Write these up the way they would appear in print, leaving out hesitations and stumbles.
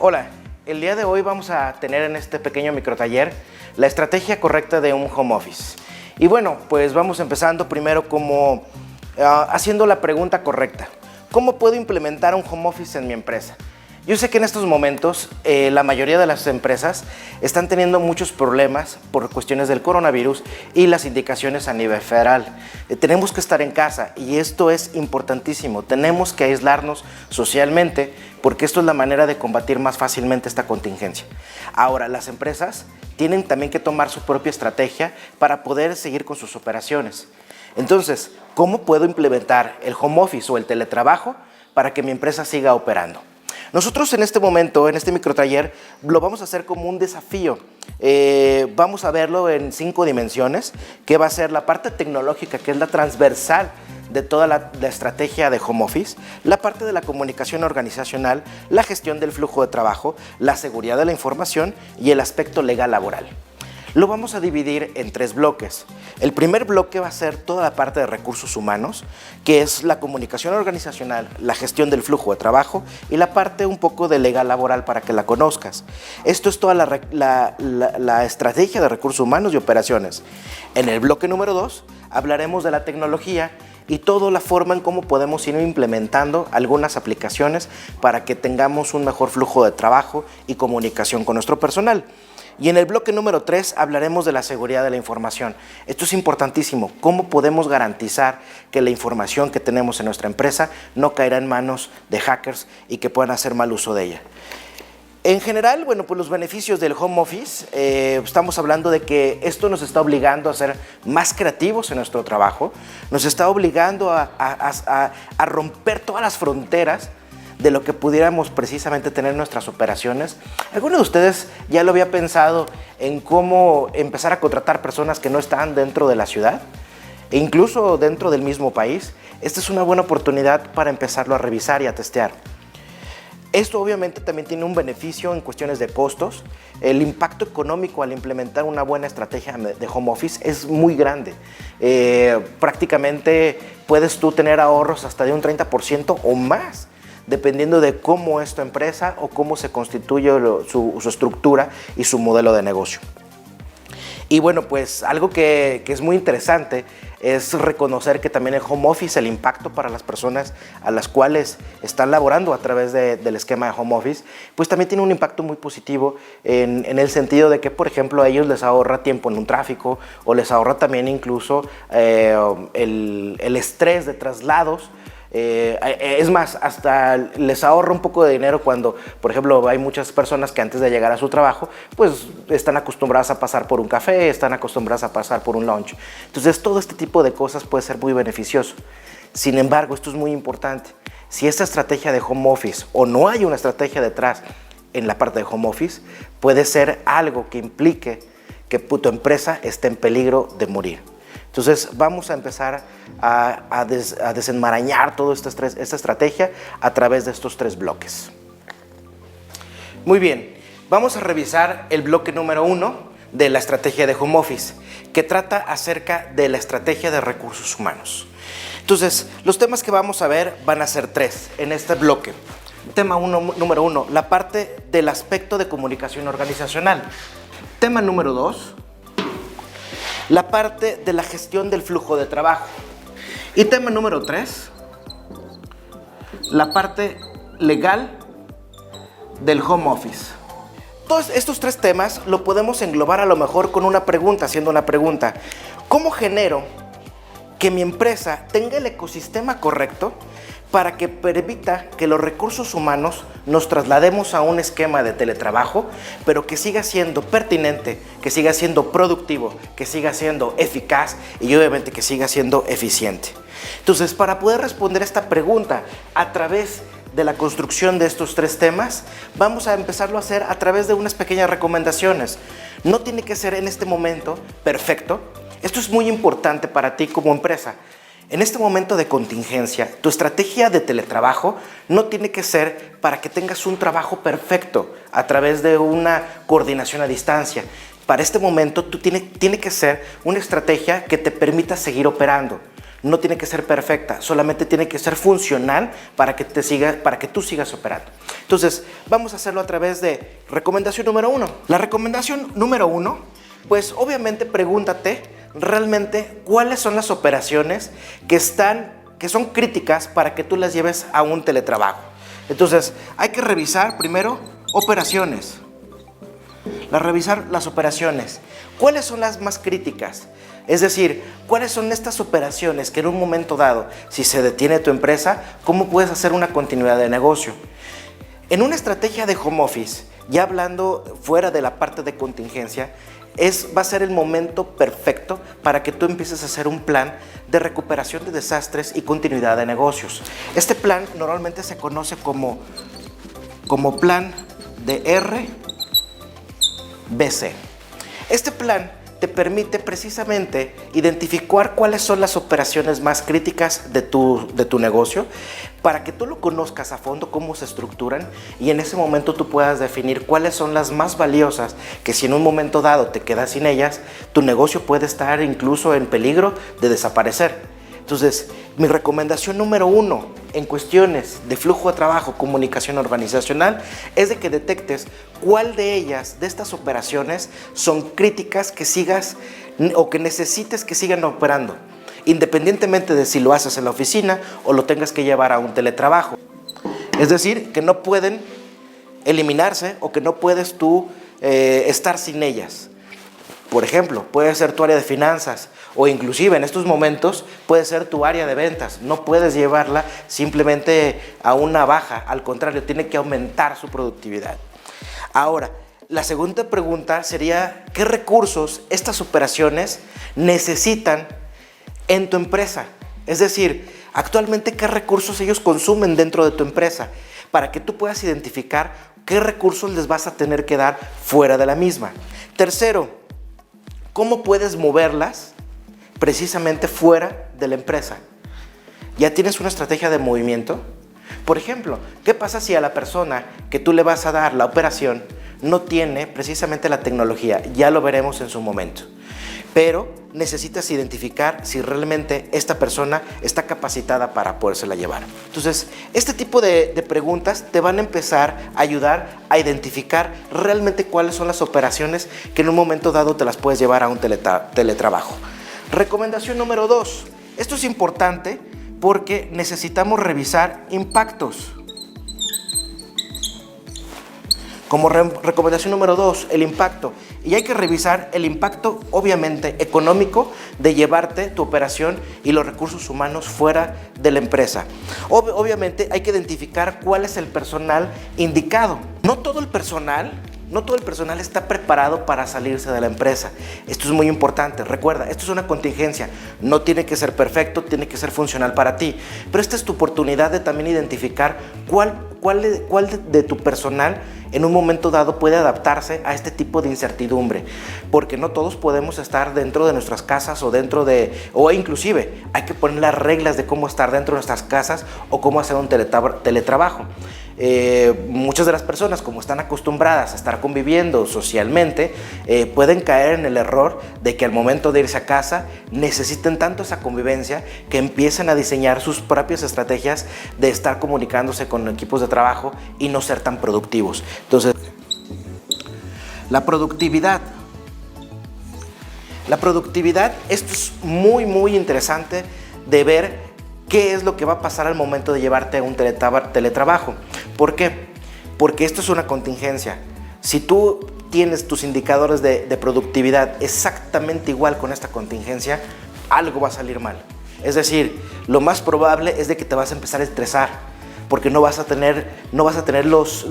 Hola, el día de hoy vamos a tener en este pequeño microtaller la estrategia correcta de un home office. Y bueno, pues vamos empezando primero como haciendo la pregunta correcta. ¿Cómo puedo implementar un home office en mi empresa? Yo sé que en estos momentos la mayoría de las empresas están teniendo muchos problemas por cuestiones del coronavirus y las indicaciones a nivel federal. Tenemos que estar en casa y esto es importantísimo. Tenemos que aislarnos socialmente porque esto es la manera de combatir más fácilmente esta contingencia. Ahora, las empresas tienen también que tomar su propia estrategia para poder seguir con sus operaciones. Entonces, ¿cómo puedo implementar el home office o el teletrabajo para que mi empresa siga operando? Nosotros en este momento, en este microtaller, lo vamos a hacer como un desafío. Vamos a verlo en 5 dimensiones, que va a ser la parte tecnológica, que es la transversal de toda la estrategia de home office, la parte de la comunicación organizacional, la gestión del flujo de trabajo, la seguridad de la información y el aspecto legal laboral. Lo vamos a dividir en 3 bloques. El primer bloque va a ser toda la parte de recursos humanos, que es la comunicación organizacional, la gestión del flujo de trabajo y la parte un poco de legal laboral para que la conozcas. Esto es toda la estrategia de recursos humanos y operaciones. En el bloque número 2 hablaremos de la tecnología y toda la forma en cómo podemos ir implementando algunas aplicaciones para que tengamos un mejor flujo de trabajo y comunicación con nuestro personal. Y en el bloque número 3 hablaremos de la seguridad de la información. Esto es importantísimo. ¿Cómo podemos garantizar que la información que tenemos en nuestra empresa no caerá en manos de hackers y que puedan hacer mal uso de ella? En general, bueno, pues los beneficios del home office, estamos hablando de que esto nos está obligando a ser más creativos en nuestro trabajo, nos está obligando a romper todas las fronteras de lo que pudiéramos precisamente tener en nuestras operaciones. ¿Alguno de ustedes ya lo había pensado en cómo empezar a contratar personas que no están dentro de la ciudad e incluso dentro del mismo país? Esta es una buena oportunidad para empezarlo a revisar y a testear. Esto obviamente también tiene un beneficio en cuestiones de costos. El impacto económico al implementar una buena estrategia de home office es muy grande. Prácticamente puedes tú tener ahorros hasta de un 30% o más, dependiendo de cómo es tu empresa o cómo se constituye su estructura y su modelo de negocio. Y bueno, pues algo que es muy interesante es reconocer que también el home office, el impacto para las personas a las cuales están laborando a través del esquema de home office, pues también tiene un impacto muy positivo en el sentido de que, por ejemplo, a ellos les ahorra tiempo en un tráfico o les ahorra también incluso el estrés de traslados. Es más, hasta les ahorra un poco de dinero cuando, por ejemplo, hay muchas personas que antes de llegar a su trabajo, pues están acostumbradas a pasar por un café, están acostumbradas a pasar por un lunch. Entonces, todo este tipo de cosas puede ser muy beneficioso. Sin embargo, esto es muy importante. Si esta estrategia de home office o no hay una estrategia detrás en la parte de home office, puede ser algo que implique que tu empresa esté en peligro de morir. Entonces vamos a empezar a desenmarañar toda esta estrategia a través de estos 3 bloques. Muy bien, vamos a revisar el bloque número 1 de la estrategia de home office, que trata acerca de la estrategia de recursos humanos. Entonces, los temas que vamos a ver van a ser 3 en este bloque. Tema número 1, la parte del aspecto de comunicación organizacional. Tema número 2, la parte de la gestión del flujo de trabajo. Y tema número 3, la parte legal del home office. Todos estos 3 temas lo podemos englobar a lo mejor con una pregunta, haciendo una pregunta. ¿Cómo genero que mi empresa tenga el ecosistema correcto para que permita que los recursos humanos nos traslademos a un esquema de teletrabajo, pero que siga siendo pertinente, que siga siendo productivo, que siga siendo eficaz y obviamente que siga siendo eficiente? Entonces, para poder responder esta pregunta a través de la construcción de estos 3 temas, vamos a empezarlo a hacer a través de unas pequeñas recomendaciones. No tiene que ser en este momento perfecto. Esto es muy importante para ti como empresa. En este momento de contingencia, tu estrategia de teletrabajo no tiene que ser para que tengas un trabajo perfecto a través de una coordinación a distancia. Para este momento, tiene que ser una estrategia que te permita seguir operando. no tiene que ser perfecta, solamente tiene que ser funcional para que tú sigas operando. Entonces, vamos a hacerlo a través de recomendación número 1. La recomendación número 1, pues obviamente pregúntate realmente cuáles son las operaciones que son críticas para que tú las lleves a un teletrabajo. Entonces, hay que revisar primero operaciones. Revisar las operaciones. ¿Cuáles son las más críticas? Es decir, ¿cuáles son estas operaciones que en un momento dado, si se detiene tu empresa, cómo puedes hacer una continuidad de negocio? En una estrategia de home office, ya hablando fuera de la parte de contingencia, va a ser el momento perfecto para que tú empieces a hacer un plan de recuperación de desastres y continuidad de negocios. Este plan normalmente se conoce como plan de RBC. Este plan te permite precisamente identificar cuáles son las operaciones más críticas de tu negocio para que tú lo conozcas a fondo, cómo se estructuran, y en ese momento tú puedas definir cuáles son las más valiosas, que si en un momento dado te quedas sin ellas, tu negocio puede estar incluso en peligro de desaparecer. Entonces, mi recomendación número 1 en cuestiones de flujo de trabajo, comunicación organizacional, es de que detectes cuál de ellas, de estas operaciones, son críticas que sigas o que necesites que sigan operando, independientemente de si lo haces en la oficina o lo tengas que llevar a un teletrabajo. Es decir, que no pueden eliminarse o que no puedes tú estar sin ellas. Por ejemplo, puede ser tu área de finanzas o inclusive en estos momentos puede ser tu área de ventas. No puedes llevarla simplemente a una baja, al contrario, tiene que aumentar su productividad. Ahora, la segunda pregunta sería, ¿qué recursos estas operaciones necesitan en tu empresa? Es decir, actualmente, ¿qué recursos ellos consumen dentro de tu empresa? Para que tú puedas identificar qué recursos les vas a tener que dar fuera de la misma. Tercero, ¿cómo puedes moverlas precisamente fuera de la empresa? ¿Ya tienes una estrategia de movimiento? Por ejemplo, ¿qué pasa si a la persona que tú le vas a dar la operación no tiene precisamente la tecnología? Ya lo veremos en su momento. Pero necesitas identificar si realmente esta persona está capacitada para podérsela llevar. Entonces, este tipo de preguntas te van a empezar a ayudar a identificar realmente cuáles son las operaciones que en un momento dado te las puedes llevar a un teletrabajo. Recomendación número 2. Esto es importante porque necesitamos revisar impactos. Como recomendación número 2, el impacto. Y hay que revisar el impacto, obviamente, económico de llevarte tu operación y los recursos humanos fuera de la empresa. Obviamente, hay que identificar cuál es el personal indicado. No todo el personal está preparado para salirse de la empresa. Esto es muy importante. Recuerda, esto es una contingencia. No tiene que ser perfecto, tiene que ser funcional para ti. Pero esta es tu oportunidad de también identificar cuál de tu personal en un momento dado puede adaptarse a este tipo de incertidumbre, porque no todos podemos estar dentro de nuestras casas o inclusive hay que poner las reglas de cómo estar dentro de nuestras casas o cómo hacer un teletrabajo. Muchas de las personas, como están acostumbradas a estar conviviendo socialmente, pueden caer en el error de que al momento de irse a casa necesiten tanto esa convivencia que empiecen a diseñar sus propias estrategias de estar comunicándose con equipos de trabajo y no ser tan productivos. Entonces, la productividad, esto es muy, muy interesante de ver qué es lo que va a pasar al momento de llevarte a un teletrabajo. ¿Por qué? Porque esto es una contingencia. Si tú tienes tus indicadores de productividad exactamente igual con esta contingencia, algo va a salir mal. Es decir, lo más probable es de que te vas a empezar a estresar porque no vas a tener los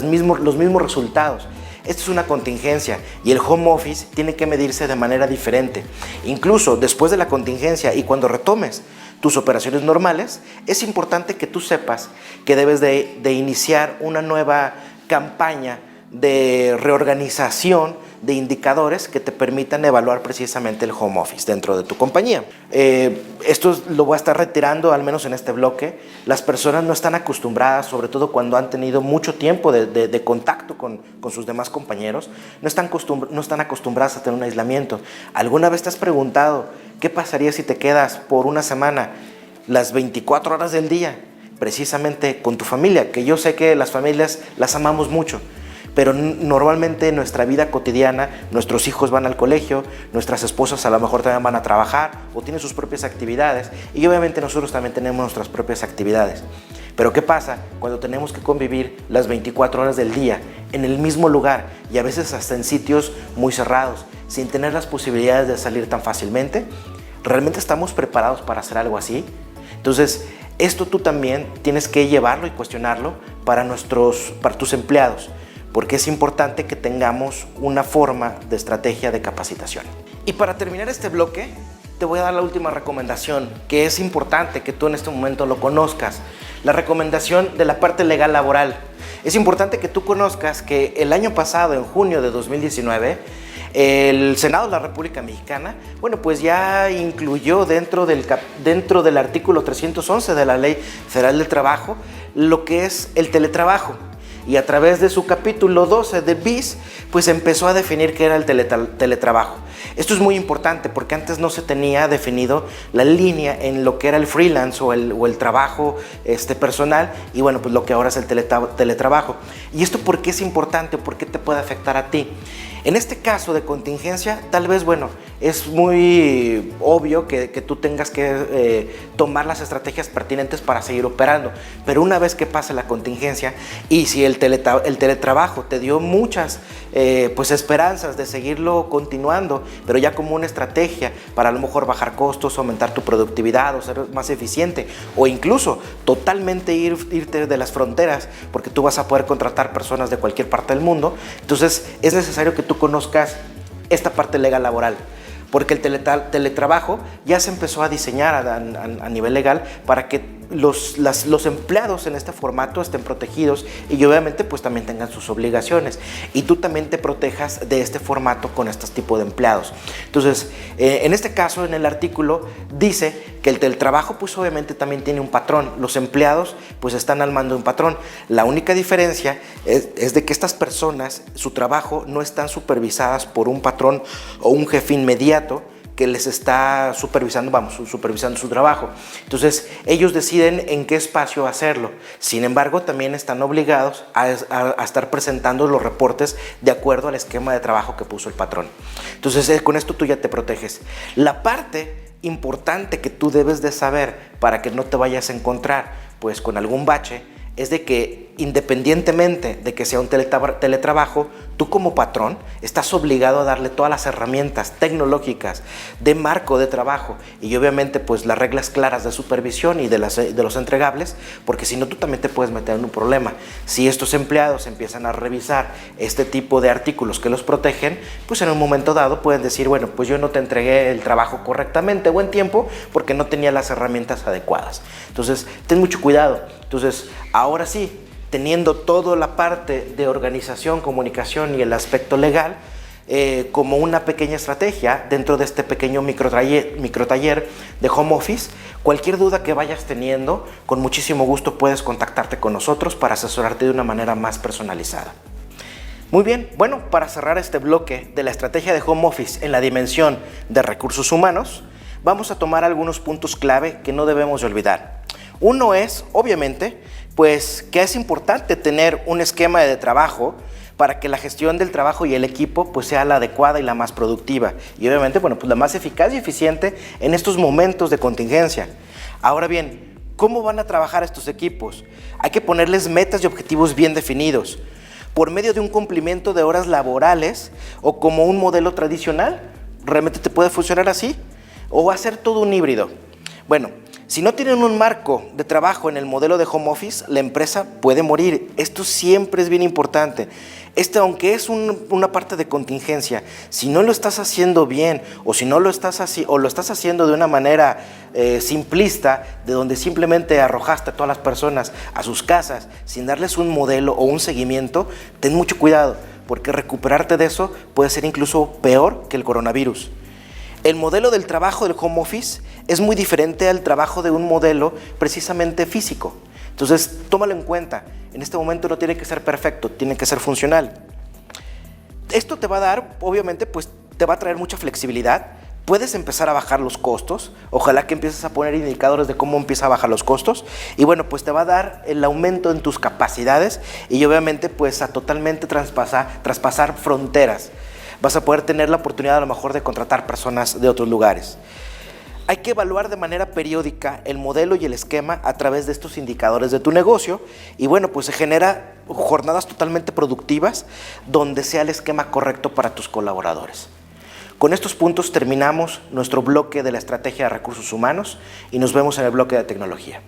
mismos resultados. Esto es una contingencia y el home office tiene que medirse de manera diferente. Incluso después de la contingencia y cuando retomes tus operaciones normales, es importante que tú sepas que debes de iniciar una nueva campaña de reorganización de indicadores que te permitan evaluar precisamente el home office dentro de tu compañía. Esto lo voy a estar retirando, al menos en este bloque. Las personas no están acostumbradas, sobre todo cuando han tenido mucho tiempo de contacto con sus demás compañeros, no están acostumbradas a tener un aislamiento. ¿Alguna vez te has preguntado qué pasaría si te quedas por una semana las 24 horas del día precisamente con tu familia? Que yo sé que las familias las amamos mucho, pero normalmente en nuestra vida cotidiana nuestros hijos van al colegio, nuestras esposas a lo mejor también van a trabajar o tienen sus propias actividades, y obviamente nosotros también tenemos nuestras propias actividades. Pero ¿qué pasa cuando tenemos que convivir las 24 horas del día en el mismo lugar y a veces hasta en sitios muy cerrados, sin tener las posibilidades de salir tan fácilmente? ¿Realmente estamos preparados para hacer algo así? Entonces, esto tú también tienes que llevarlo y cuestionarlo para tus empleados, porque es importante que tengamos una forma de estrategia de capacitación. Y para terminar este bloque, te voy a dar la última recomendación, que es importante que tú en este momento lo conozcas. La recomendación de la parte legal laboral. Es importante que tú conozcas que el año pasado, en junio de 2019, el Senado de la República Mexicana, bueno, pues ya incluyó dentro del artículo 311 de la Ley Federal del Trabajo lo que es el teletrabajo. Y a través de su capítulo 12 de BIS, pues empezó a definir qué era el teletrabajo. Esto es muy importante porque antes no se tenía definido la línea en lo que era el freelance o el trabajo personal, y bueno, pues lo que ahora es el teletrabajo. ¿Y esto por qué es importante? ¿Por qué te puede afectar a ti? En este caso de contingencia, tal vez, bueno, es muy obvio que tú tengas que tomar las estrategias pertinentes para seguir operando, pero una vez que pase la contingencia y si el teletrabajo te dio muchas esperanzas de seguirlo continuando, pero ya como una estrategia para a lo mejor bajar costos, aumentar tu productividad o ser más eficiente, o incluso totalmente irte de las fronteras, porque tú vas a poder contratar personas de cualquier parte del mundo, entonces es necesario que tú conozcas esta parte legal laboral, porque el teletrabajo ya se empezó a diseñar a nivel legal para que los empleados en este formato estén protegidos y obviamente pues también tengan sus obligaciones, y tú también te protejas de este formato con este tipo de empleados. Entonces, en este caso, en el artículo dice que el teletrabajo pues obviamente también tiene un patrón. Los empleados pues están al mando de un patrón. La única diferencia es de que estas personas, su trabajo no están supervisadas por un patrón o un jefe inmediato que les está supervisando su trabajo. Entonces, ellos deciden en qué espacio hacerlo. Sin embargo, también están obligados a estar presentando los reportes de acuerdo al esquema de trabajo que puso el patrón. Entonces, con esto tú ya te proteges. La parte importante que tú debes de saber para que no te vayas a encontrar pues con algún bache es de que, independientemente de que sea un teletrabajo, tú como patrón estás obligado a darle todas las herramientas tecnológicas de marco de trabajo y obviamente pues las reglas claras de supervisión y de los entregables, porque si no tú también te puedes meter en un problema. Si estos empleados empiezan a revisar este tipo de artículos que los protegen, pues en un momento dado pueden decir, bueno, pues yo no te entregué el trabajo correctamente o en tiempo porque no tenía las herramientas adecuadas. Entonces, ten mucho cuidado. Entonces, ahora sí, teniendo toda la parte de organización, comunicación y el aspecto legal como una pequeña estrategia dentro de este pequeño microtaller de home office, cualquier duda que vayas teniendo, con muchísimo gusto puedes contactarte con nosotros para asesorarte de una manera más personalizada. Muy bien, bueno, para cerrar este bloque de la estrategia de home office en la dimensión de recursos humanos, vamos a tomar algunos puntos clave que no debemos de olvidar. Uno es, obviamente, pues que es importante tener un esquema de trabajo para que la gestión del trabajo y el equipo pues sea la adecuada y la más productiva y obviamente, bueno, pues la más eficaz y eficiente en estos momentos de contingencia. Ahora bien, ¿cómo van a trabajar estos equipos? Hay que ponerles metas y objetivos bien definidos por medio de un cumplimiento de horas laborales o como un modelo tradicional. ¿Realmente te puede funcionar así? ¿O va a ser todo un híbrido? Bueno, si no tienen un marco de trabajo en el modelo de home office, la empresa puede morir. Esto siempre es bien importante. Aunque es una parte de contingencia, si no lo estás haciendo bien o si no lo estás haciendo de una manera simplista, de donde simplemente arrojaste a todas las personas a sus casas sin darles un modelo o un seguimiento, ten mucho cuidado, porque recuperarte de eso puede ser incluso peor que el coronavirus. El modelo del trabajo del home office es muy diferente al trabajo de un modelo precisamente físico. Entonces, tómalo en cuenta. En este momento no tiene que ser perfecto, tiene que ser funcional. Esto te va a dar, obviamente, pues te va a traer mucha flexibilidad. Puedes empezar a bajar los costos. Ojalá que empieces a poner indicadores de cómo empieza a bajar los costos. Y bueno, pues te va a dar el aumento en tus capacidades y obviamente pues a totalmente traspasar fronteras. Vas a poder tener la oportunidad a lo mejor de contratar personas de otros lugares. Hay que evaluar de manera periódica el modelo y el esquema a través de estos indicadores de tu negocio y bueno, pues se genera jornadas totalmente productivas donde sea el esquema correcto para tus colaboradores. Con estos puntos terminamos nuestro bloque de la estrategia de recursos humanos y nos vemos en el bloque de tecnología.